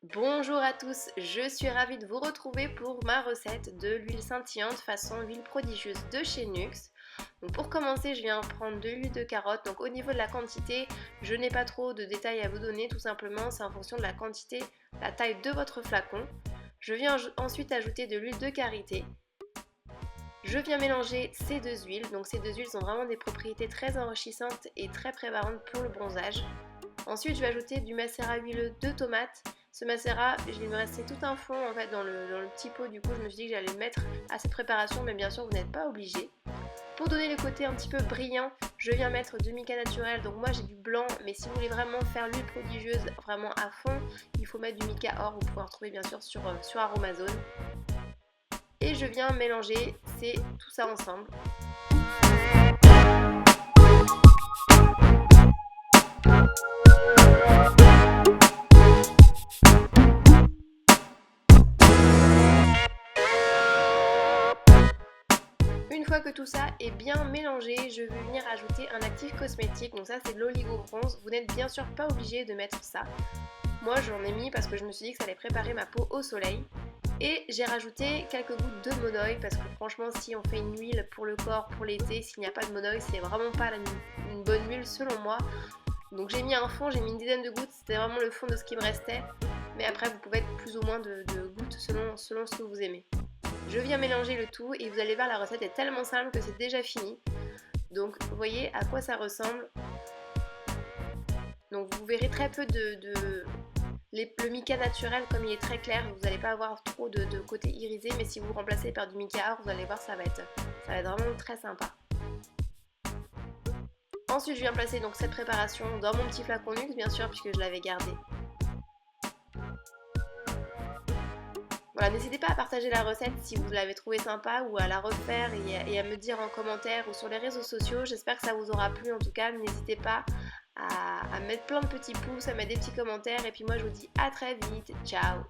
Bonjour à tous, je suis ravie de vous retrouver pour ma recette de l'huile scintillante façon huile prodigieuse de chez Nuxe. Donc pour commencer, je viens prendre de l'huile de carotte. Donc au niveau de la quantité, je n'ai pas trop de détails à vous donner, tout simplement c'est en fonction de la quantité, la taille de votre flacon. Je viens ensuite ajouter de l'huile de karité. Je viens mélanger ces deux huiles. Donc ces deux huiles ont vraiment des propriétés très enrichissantes et très préparantes pour le bronzage. Ensuite, je vais ajouter du macérat huileux de tomate. Ce macérat, il me restait tout un fond en fait dans le petit pot, du coup je me suis dit que j'allais le mettre à cette préparation, mais bien sûr vous n'êtes pas obligé. Pour donner le côté un petit peu brillant, je viens mettre du mica naturel, donc moi j'ai du blanc, mais si vous voulez vraiment faire l'huile prodigieuse vraiment à fond, il faut mettre du mica or, vous pouvez en retrouver bien sûr sur Aromazone. Et je viens mélanger tout ça ensemble. Une fois que tout ça est bien mélangé, je vais venir ajouter un actif cosmétique, donc ça c'est de l'oligo-bronze. Vous n'êtes bien sûr pas obligé de mettre ça. Moi j'en ai mis parce que je me suis dit que ça allait préparer ma peau au soleil. Et j'ai rajouté quelques gouttes de monoï parce que franchement si on fait une huile pour le corps, pour l'été, s'il n'y a pas de monoï, c'est vraiment pas une bonne huile selon moi. Donc j'ai mis un fond, j'ai mis une dizaine de gouttes, c'était vraiment le fond de ce qui me restait. Mais après vous pouvez être plus ou moins de gouttes selon ce que vous aimez. Je viens mélanger le tout et vous allez voir, la recette est tellement simple que c'est déjà fini. Donc vous voyez à quoi ça ressemble. Donc vous verrez très peu le mica naturel, comme il est très clair, vous n'allez pas avoir trop de côté irisé, mais si vous remplacez par du mica or, vous allez voir, ça va être vraiment très sympa. Ensuite je viens placer donc cette préparation dans mon petit flacon Nuxe, bien sûr, puisque je l'avais gardé. Voilà, n'hésitez pas à partager la recette si vous l'avez trouvée sympa ou à la refaire et à me dire en commentaire ou sur les réseaux sociaux. J'espère que ça vous aura plu en tout cas. N'hésitez pas à mettre plein de petits pouces, à mettre des petits commentaires et puis moi je vous dis à très vite. Ciao!